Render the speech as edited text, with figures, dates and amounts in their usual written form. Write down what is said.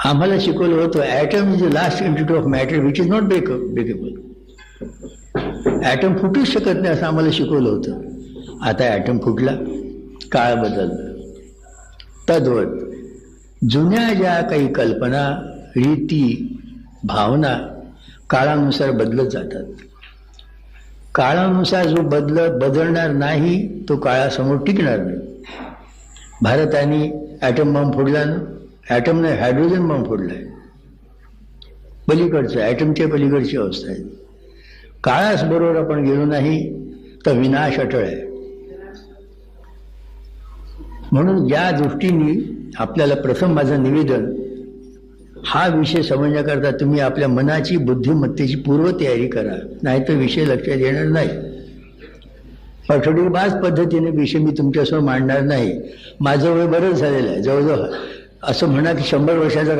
आम्हाला शिकवलं होतं atom is the last entity of matter which is not breakable. Atom फुटूच शकत नाही असं आम्हाला शिकवलं होतं. आता ॲटम फुटला, काळ बदलला. तद्वत जुन्या ज्या काही कल्पना, रीती, भावना काळानुसार बदलत जातात. काळानुसार जो बदलणार नाही तो काळासमोर टिकणार नाही. भारताने ॲटम बॉम्ब फोडला ना, ॲटमने हायड्रोजन बॉम्ब फोडलाय. पलीकडचं ॲटमच्या पलीकडची अवस्था आहे. काळास बरोबर आपण गेलो नाही तर विनाश अटळ आहे. म्हणून या दृष्टीने आपल्याला प्रथम माझं निवेदन, हा विषय समजण्याकरता तुम्ही आपल्या मनाची, बुद्धिमत्तेची पूर्वतयारी करा, नाहीतर विषय लक्षात येणार नाही. पठडीबाज पद्धतीने विषय मी तुमच्यासमोर मांडणार नाही. माझं वय बरंच झालेलं आहे, जवळजवळ असं म्हणा की 100 वर्षाचा